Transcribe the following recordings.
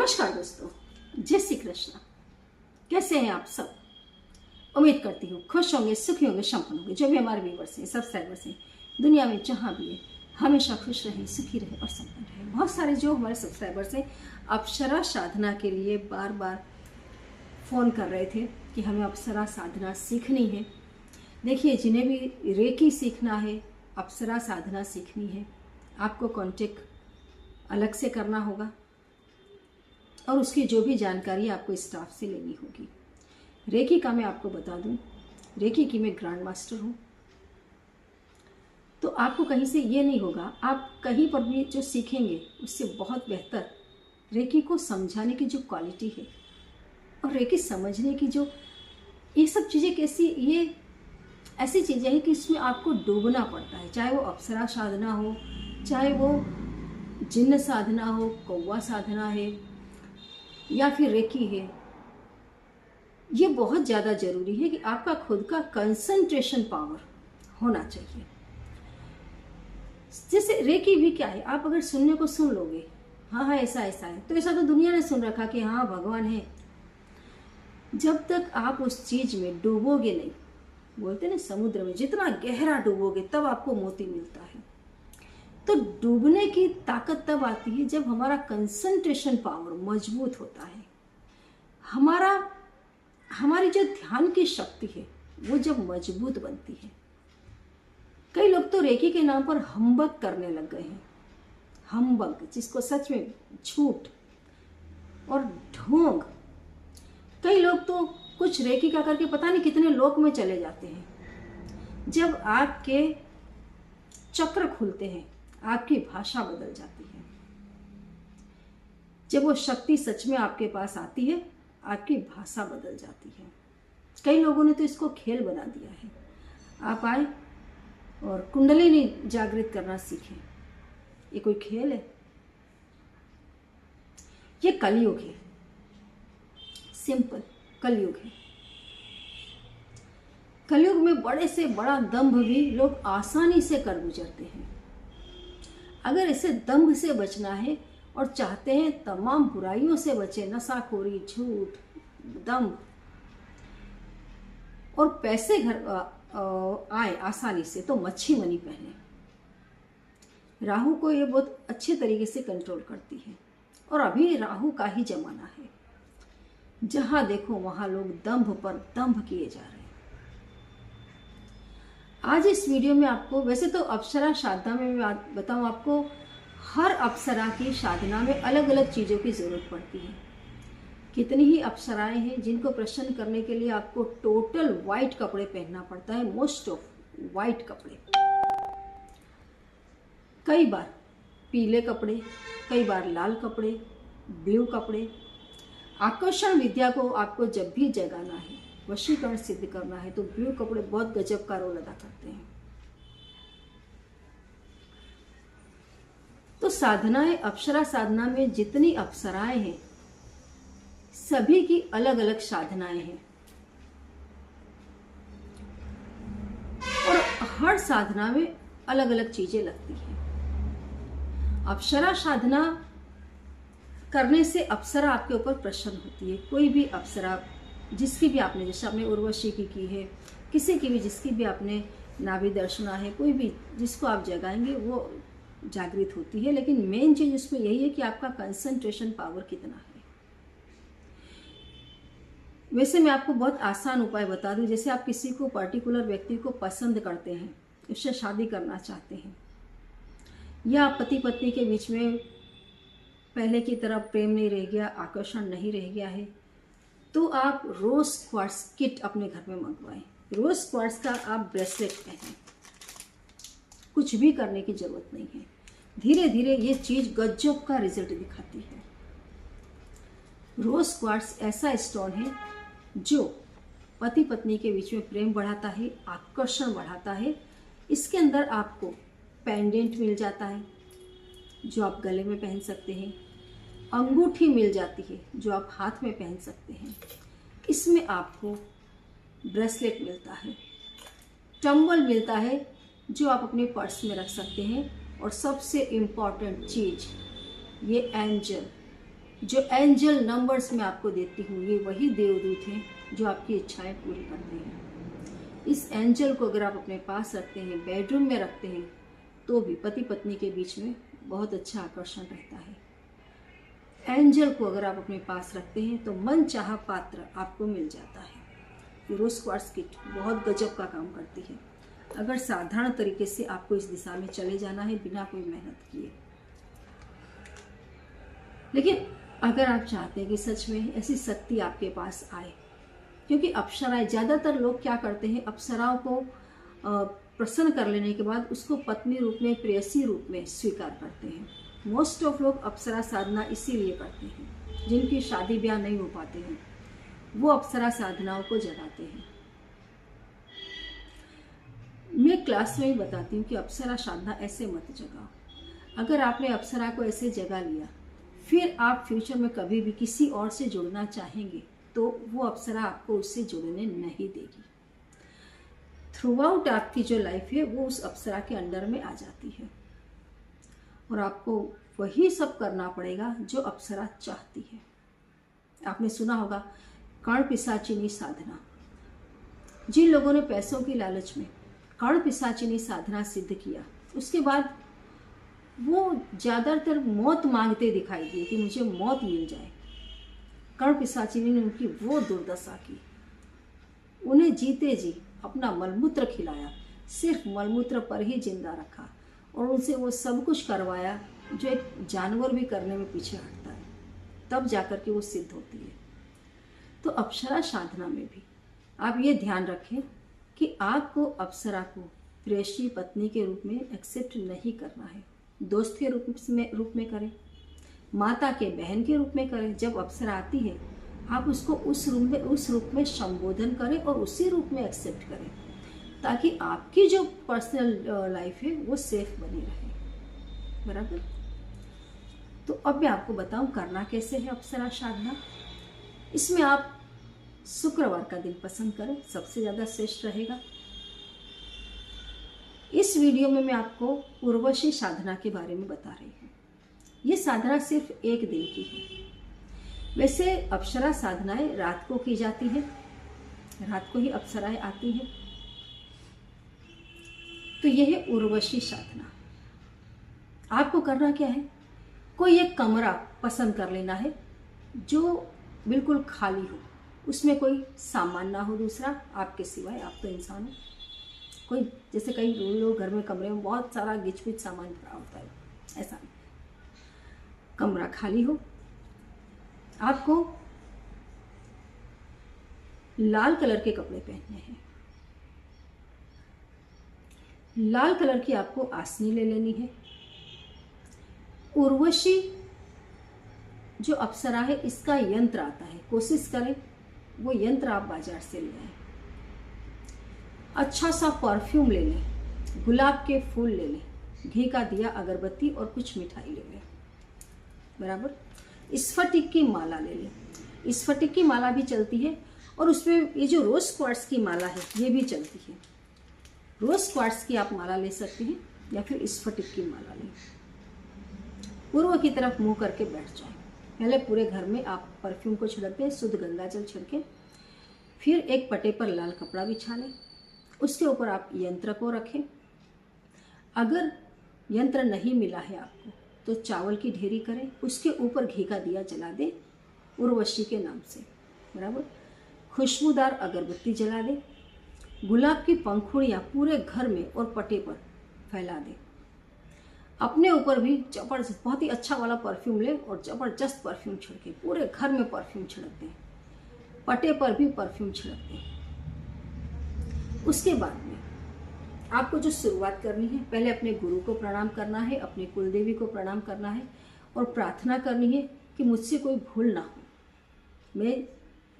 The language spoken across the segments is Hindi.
नमस्कार दोस्तों, जय श्री कृष्ण। कैसे हैं आप सब? उम्मीद करती हूँ खुश होंगे, सुखी होंगे, संपन्न होंगे। जो भी हमारे व्यूवर्स हैं, सब्सक्राइबर्स हैं, दुनिया में जहाँ भी है हमेशा खुश रहे, सुखी रहे और संपन्न रहे। बहुत सारे जो हमारे सब्सक्राइबर्स हैं अप्सरा साधना के लिए बार बार फ़ोन कर रहे थे कि हमें अप्सरा साधना सीखनी है। देखिए, जिन्हें भी रेकी सीखना है, अप्सरा साधना सीखनी है, आपको कांटेक्ट अलग से करना होगा और उसकी जो भी जानकारी आपको स्टाफ से लेनी होगी। रेकी का मैं आपको बता दूं, रेकी की मैं ग्रैंड मास्टर हूँ, तो आपको कहीं से ये नहीं होगा। आप कहीं पर भी जो सीखेंगे उससे बहुत बेहतर रेकी को समझाने की जो क्वालिटी है और रेकी समझने की जो ये सब चीज़ें कैसी, ये ऐसी चीज़ें हैं कि इसमें आपको डूबना पड़ता है। चाहे वो अप्सरा साधना हो, चाहे वो जिन्न साधना हो, कौवा साधना है या फिर रेकी है, ये बहुत ज़्यादा ज़रूरी है कि आपका खुद का कंसंट्रेशन पावर होना चाहिए। जैसे रेकी भी क्या है, आप अगर सुनने को सुन लोगे, हाँ हाँ ऐसा ऐसा है, तो ऐसा तो दुनिया ने सुन रखा कि हाँ भगवान है। जब तक आप उस चीज़ में डूबोगे नहीं, बोलते ना समुद्र में जितना गहरा डूबोगे तब आपको मोती मिलता है। तो डूबने की ताकत तब आती है जब हमारा कंसंट्रेशन पावर मजबूत होता है। हमारी जो ध्यान की शक्ति है वो जब मजबूत बनती है। कई लोग तो रेकी के नाम पर हम्बग करने लग गए हैं। हम्बग, जिसको सच में झूठ और ढोंग। कई लोग तो कुछ रेकी का करके पता नहीं कितने लोक में चले जाते हैं। जब आपके चक्र खुलते हैं, आपकी भाषा बदल जाती है। जब वो शक्ति सच में आपके पास आती है, आपकी भाषा बदल जाती है। कई लोगों ने तो इसको खेल बना दिया है। आप आए और कुंडलिनी जागृत करना सीखें। ये कोई खेल है? ये कलयुग है, सिंपल कलयुग है। कलयुग में बड़े से बड़ा दंभ भी लोग आसानी से कर गुजरते हैं। अगर इसे दंभ से बचना है और चाहते हैं तमाम बुराइयों से बचे, नशाखोरी, झूठ, दंभ और पैसे घर आए आसानी से, तो मच्छी मनी पहने। राहु को ये बहुत अच्छे तरीके से कंट्रोल करती है और अभी राहु का ही जमाना है। जहां देखो वहां लोग दंभ पर दंभ किए जा रहे हैं। आज इस वीडियो में आपको, वैसे तो अप्सरा साधना में मैं बताऊं आपको, हर अप्सरा की साधना में अलग अलग चीज़ों की ज़रूरत पड़ती है। कितनी ही अप्सराएं हैं जिनको प्रसन्न करने के लिए आपको टोटल वाइट कपड़े पहनना पड़ता है, मोस्ट ऑफ वाइट कपड़े, कई बार पीले कपड़े, कई बार लाल कपड़े, ब्लू कपड़े। आकर्षण विद्या को आपको जब भी जगाना है, वशीकरण सिद्ध करना है, तो ब्लू कपड़े बहुत गजब का रोल अदा करते हैं। तो साधनाएं, अप्सरा साधना में जितनी अप्सराएं हैं सभी की अलग अलग साधनाएं हैं और हर साधना में अलग अलग चीजें लगती हैं। अप्सरा साधना करने से अप्सरा आपके ऊपर प्रसन्न होती है। कोई भी अप्सरा जिसकी भी आपने, जैसे आपने उर्वशी की है, किसी की भी जिसकी भी आपने नाभि दर्शना है, कोई भी जिसको आप जगाएंगे वो जागृत होती है। लेकिन मेन चीज इसमें यही है कि आपका कंसंट्रेशन पावर कितना है। वैसे मैं आपको बहुत आसान उपाय बता दूं। जैसे आप किसी को पर्टिकुलर व्यक्ति को पसंद करते हैं, उससे शादी करना चाहते हैं, या पति पत्नी के बीच में पहले की तरह प्रेम नहीं रह गया, आकर्षण नहीं रह गया है, तो आप रोज क्वार्ट्स किट अपने घर में मंगवाएं। रोज क्वार्ट्स का आप ब्रेसलेट पहनें। कुछ भी करने की जरूरत नहीं है। धीरे धीरे ये चीज गजब का रिजल्ट दिखाती है। रोज क्वार्ट्स ऐसा स्टोन है जो पति पत्नी के बीच में प्रेम बढ़ाता है, आकर्षण बढ़ाता है। इसके अंदर आपको पेंडेंट मिल जाता है जो आप गले में पहन सकते हैं, अंगूठी मिल जाती है जो आप हाथ में पहन सकते हैं, इसमें आपको ब्रेसलेट मिलता है, टंबल मिलता है जो आप अपने पर्स में रख सकते हैं, और सबसे इम्पॉर्टेंट चीज़ ये एंजल, जो एंजल नंबर्स मैं आपको देती हूँ, ये वही देवदूत हैं जो आपकी इच्छाएं पूरी करते हैं। इस एंजल को अगर आप अपने पास रखते हैं, बेडरूम में रखते हैं, तो भी पति पत्नी के बीच में बहुत अच्छा आकर्षण रहता है। एंजल को अगर आप अपने पास रखते हैं तो मन चाहा पात्र आपको मिल जाता है। ये रोज क्वार्ट्ज किट बहुत गजब का काम करती है, अगर साधारण तरीके से आपको इस दिशा में चले जाना है बिना कोई मेहनत किए। लेकिन अगर आप चाहते हैं कि सच में ऐसी शक्ति आपके पास आए, क्योंकि अप्सराएं, ज़्यादातर लोग क्या करते हैं, अप्सराओं को प्रसन्न कर लेने के बाद उसको पत्नी रूप में, प्रेयसी रूप में स्वीकार करते हैं। मोस्ट ऑफ लोग अप्सरा साधना इसीलिए करते हैं, जिनकी शादी ब्याह नहीं हो पाते हैं, वो अप्सरा साधनाओं को जगाते हैं। मैं क्लास में ही बताती हूँ कि अप्सरा साधना ऐसे मत जगाओ। अगर आपने अप्सरा को ऐसे जगा लिया, फिर आप फ्यूचर में कभी भी किसी और से जुड़ना चाहेंगे तो वो अप्सरा आपको उससे जुड़ने नहीं देगी। थ्रू आउट आपकी जो लाइफ है वो उस अप्सरा के अंडर में आ जाती है, और आपको वही सब करना पड़ेगा जो अप्सरा चाहती है। आपने सुना होगा कर्ण पिशाचिनी साधना। जिन लोगों ने पैसों की लालच में कर्ण पिशाचिनी साधना सिद्ध किया, उसके बाद वो ज़्यादातर मौत मांगते दिखाई दिए कि मुझे मौत मिल जाए। कर्ण पिशाचिनी ने उनकी वो दुर्दशा की, उन्हें जीते जी अपना मलमूत्र खिलाया, सिर्फ मलमूत्र पर ही जिंदा रखा, और उनसे वो सब कुछ करवाया जो एक जानवर भी करने में पीछे हटता है, तब जाकर के वो सिद्ध होती है। तो अप्सरा साधना में भी आप ये ध्यान रखें कि आपको अप्सरा को प्रेयसी पत्नी के रूप में एक्सेप्ट नहीं करना है। दोस्त के रूप में करें, माता के बहन के रूप में करें। जब अप्सरा आती है आप उसको उस रूप में संबोधन करें और उसी रूप में एक्सेप्ट करें, ताकि आपकी जो पर्सनल लाइफ है वो सेफ बनी रहे। बराबर। तो अब मैं आपको बताऊं करना कैसे है अप्सरा साधना। इसमें आप शुक्रवार का दिन पसंद करें, सबसे ज़्यादा श्रेष्ठ रहेगा। इस वीडियो में मैं आपको उर्वशी साधना के बारे में बता रही हूँ। ये साधना सिर्फ एक दिन की है। वैसे अप्सरा साधनाएं रात को की जाती है, रात को ही अप्सराएं आती हैं। तो यह है उर्वशी साधना। आपको करना क्या है, कोई एक कमरा पसंद कर लेना है जो बिल्कुल खाली हो, उसमें कोई सामान ना हो दूसरा आपके सिवाय। आप तो इंसान हो, कोई जैसे कई लोग घर में कमरे में बहुत सारा गिचपिच सामान भरा होता है, ऐसा नहीं। कमरा खाली हो, आपको लाल कलर के कपड़े पहनने हैं। लाल कलर की आपको आसनी ले लेनी है। उर्वशी जो अप्सरा है इसका यंत्र आता है, कोशिश करें वो यंत्र आप बाजार से ले आए। अच्छा सा परफ्यूम ले लें, गुलाब के फूल ले लें, घी का दिया, अगरबत्ती और कुछ मिठाई ले लें। बराबर। स्फटिक की माला ले लें। स्फटिक की माला भी चलती है, और उसमें ये जो रोज क्वार्ट्ज की माला है ये भी चलती है। रोज क्वार्ट्ज की आप माला ले सकती हैं या फिर स्फटिक की माला लें। पूर्व की तरफ मुंह करके बैठ जाएं। पहले पूरे घर में आप परफ्यूम को छिड़क दें, शुद्ध गंगा जल छिड़कें। फिर एक पटे पर लाल कपड़ा बिछा लें, उसके ऊपर आप यंत्र को रखें। अगर यंत्र नहीं मिला है आपको तो चावल की ढेरी करें, उसके ऊपर घी का दिया जला दें उर्वशी के नाम से। बराबर। खुशबूदार अगरबत्ती जला दें। गुलाब की पंखुड़ियाँ पूरे घर में और पटे पर फैला दें। अपने ऊपर भी जबरदस्त बहुत ही अच्छा वाला परफ्यूम लें और ज़बरदस्त परफ्यूम छिड़कें। पूरे घर में परफ्यूम छिड़क दें, पटे पर भी परफ्यूम छिड़क दें। उसके बाद में आपको जो शुरुआत करनी है, पहले अपने गुरु को प्रणाम करना है, अपने कुलदेवी को प्रणाम करना है और प्रार्थना करनी है कि मुझसे कोई भूल ना हो, मैं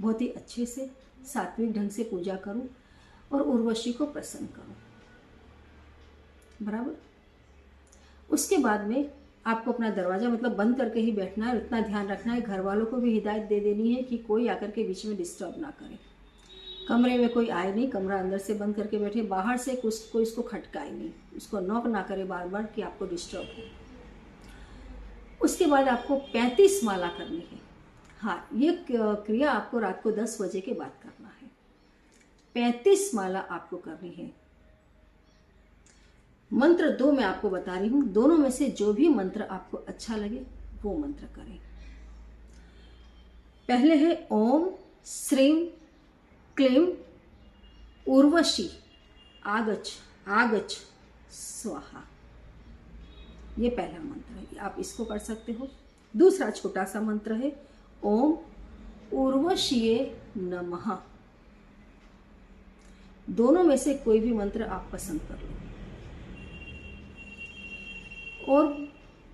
बहुत ही अच्छे से सात्विक ढंग से पूजा करूं और उर्वशी को प्रसन्न करूं। बराबर। उसके बाद में आपको अपना दरवाज़ा मतलब बंद करके ही बैठना है। इतना ध्यान रखना है, घर वालों को भी हिदायत दे देनी है कि कोई आकर के बीच में डिस्टर्ब ना करे। कमरे में कोई आए नहीं, कमरा अंदर से बंद करके बैठे, बाहर से कोई इसको खटकाए नहीं, उसको नॉक ना करे बार बार कि आपको डिस्टर्ब हो। उसके बाद आपको 35 माला करनी है। हाँ, ये क्रिया आपको रात को 10 बजे के बाद करना है। 35 माला आपको करनी है। मंत्र 2 मैं आपको बता रही हूं, दोनों में से जो भी मंत्र आपको अच्छा लगे वो मंत्र करें। पहले है ओम श्रीं क्लीं उर्वशी आगच्छ आगच्छ स्वाहा। ये पहला मंत्र है, आप इसको कर सकते हो। दूसरा छोटा सा मंत्र है ओम उर्वशीये नमः। दोनों में से कोई भी मंत्र आप पसंद कर लो और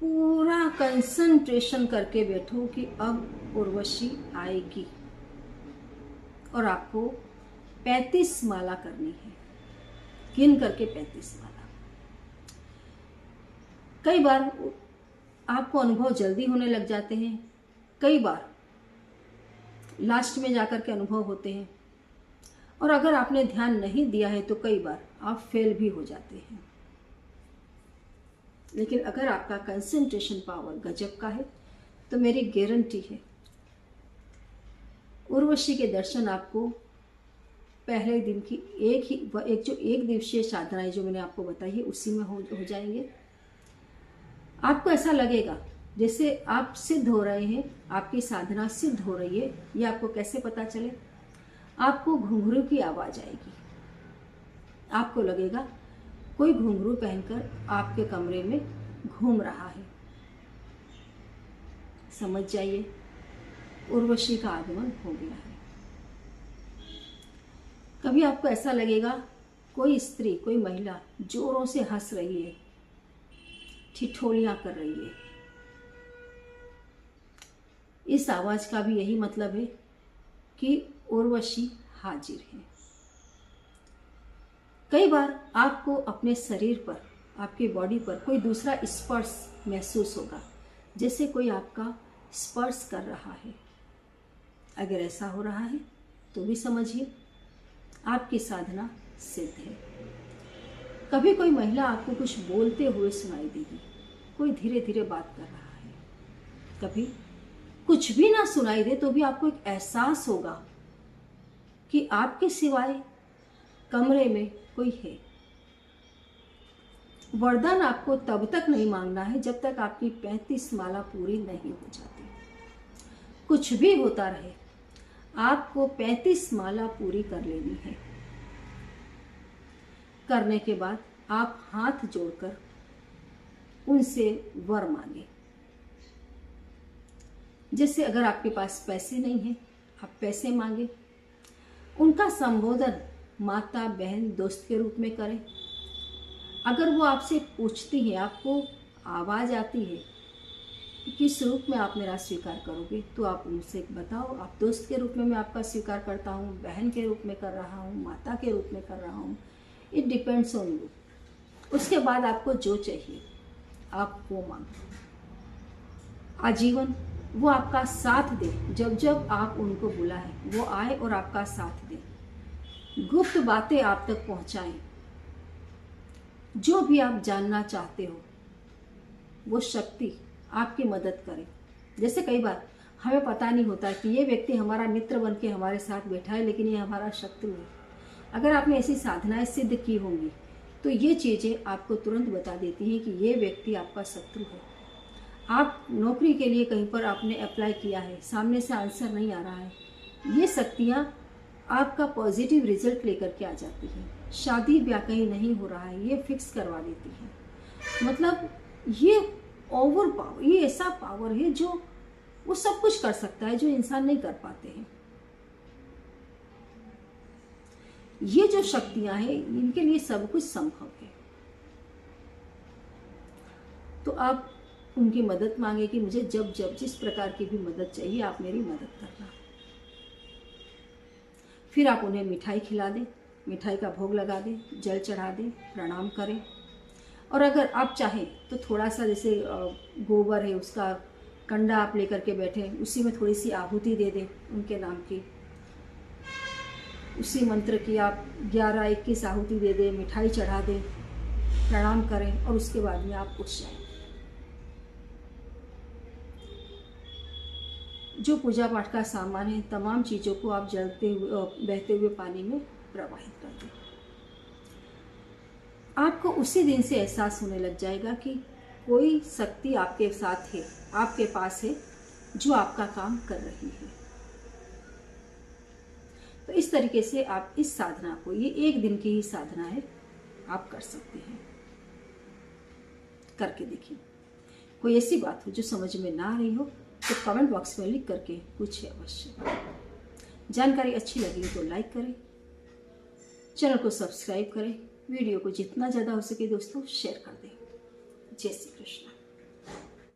पूरा कंसंट्रेशन करके बैठो कि अब उर्वशी आएगी और आपको 35 माला करनी है, गिन करके 35 माला। कई बार आपको अनुभव जल्दी होने लग जाते हैं, कई बार लास्ट में जाकर के अनुभव होते हैं, और अगर आपने ध्यान नहीं दिया है तो कई बार आप फेल भी हो जाते हैं। लेकिन अगर आपका कंसंट्रेशन पावर गजब का है तो मेरी गारंटी है उर्वशी के दर्शन आपको पहले दिन की एक दिवसीय साधनाएं जो मैंने आपको बताई है उसी में हो जाएंगे। आपको ऐसा लगेगा जैसे आप सिद्ध हो रहे हैं, आपकी साधना सिद्ध हो रही है। ये आपको कैसे पता चले? आपको घुंघरू की आवाज आएगी, आपको लगेगा कोई घुंघरू पहनकर आपके कमरे में घूम रहा है। समझ जाइए उर्वशी का आगमन हो गया है। कभी आपको ऐसा लगेगा कोई स्त्री, कोई महिला जोरों से हंस रही है, ठिठोलियां कर रही है। इस आवाज का भी यही मतलब है कि उर्वशी हाजिर है। कई बार आपको अपने शरीर पर, आपके बॉडी पर कोई दूसरा स्पर्श महसूस होगा, जैसे कोई आपका स्पर्श कर रहा है। अगर ऐसा हो रहा है तो भी समझिए आपकी साधना सिद्ध है। कभी कोई महिला आपको कुछ बोलते हुए सुनाई देगी, कोई धीरे धीरे बात कर रहा है। कभी कुछ भी ना सुनाई दे तो भी आपको एक एहसास होगा कि आपके सिवाय कमरे में कोई है। वरदान आपको तब तक नहीं मांगना है जब तक आपकी 35 माला पूरी नहीं हो जाती। कुछ भी होता रहे, आपको 35 माला पूरी कर लेनी है। करने के बाद आप हाथ जोड़कर उनसे वर मांगे। जैसे अगर आपके पास पैसे नहीं है, आप पैसे मांगे। उनका संबोधन माता, बहन, दोस्त के रूप में करें। अगर वो आपसे पूछती है, आपको आवाज़ आती है किस रूप में आप मेरा स्वीकार करोगे, तो आप उनसे बताओ, आप दोस्त के रूप में मैं आपका स्वीकार करता हूँ, बहन के रूप में कर रहा हूँ, माता के रूप में कर रहा हूँ। It depends on you. उसके बाद आपको जो चाहिए आप वो मांगो। आजीवन वो आपका साथ दे। जब जब आप उनको बुलाएं वो आए और आपका साथ दे। गुप्त बातें आप तक पहुंचाएं। जो भी आप जानना चाहते हो वो शक्ति आपकी मदद करे। जैसे कई बार हमें पता नहीं होता कि ये व्यक्ति हमारा मित्र बन के हमारे साथ बैठा है, लेकिन ये हमारा शत्रु है। अगर आपने ऐसी साधनाएं सिद्ध की होंगी तो ये चीज़ें आपको तुरंत बता देती हैं कि ये व्यक्ति आपका शत्रु है। आप नौकरी के लिए कहीं पर आपने अप्लाई किया है, सामने से आंसर नहीं आ रहा है, ये शक्तियाँ आपका पॉजिटिव रिजल्ट लेकर के आ जाती हैं। शादी ब्याह कहीं नहीं हो रहा है, ये फिक्स करवा देती है। मतलब ये ओवर पावर, ये ऐसा पावर है जो वो सब कुछ कर सकता है जो इंसान नहीं कर पाते हैं। ये जो शक्तियां हैं इनके लिए सब कुछ संभव है। तो आप उनकी मदद मांगे कि मुझे जब जब जिस प्रकार की भी मदद चाहिए आप मेरी मदद करना। फिर आप उन्हें मिठाई खिला दें, मिठाई का भोग लगा दें, जल चढ़ा दें, प्रणाम करें। और अगर आप चाहें तो थोड़ा सा जैसे गोबर है उसका कंडा आप लेकर के बैठे, उसी में थोड़ी सी आहुति दे दें उनके नाम की। उसी मंत्र की आप 11-21 आहुति दे दें, मिठाई चढ़ा दें, प्रणाम करें और उसके बाद में आप उठ जाएं। जो पूजा पाठ का सामान है, तमाम चीज़ों को आप जलते हुए बहते हुए पानी में प्रवाहित कर दें। आपको उसी दिन से एहसास होने लग जाएगा कि कोई शक्ति आपके साथ है, आपके पास है, जो आपका काम कर रही है। तो इस तरीके से आप इस साधना को, ये एक दिन की ही साधना है, आप कर सकते हैं। करके देखिए। कोई ऐसी बात हो जो समझ में ना आ रही हो तो कमेंट बॉक्स में लिख करके पूछिए अवश्य। जानकारी अच्छी लगी तो लाइक करें, चैनल को सब्सक्राइब करें, वीडियो को जितना ज़्यादा हो सके दोस्तों शेयर कर दें। जय श्री कृष्ण।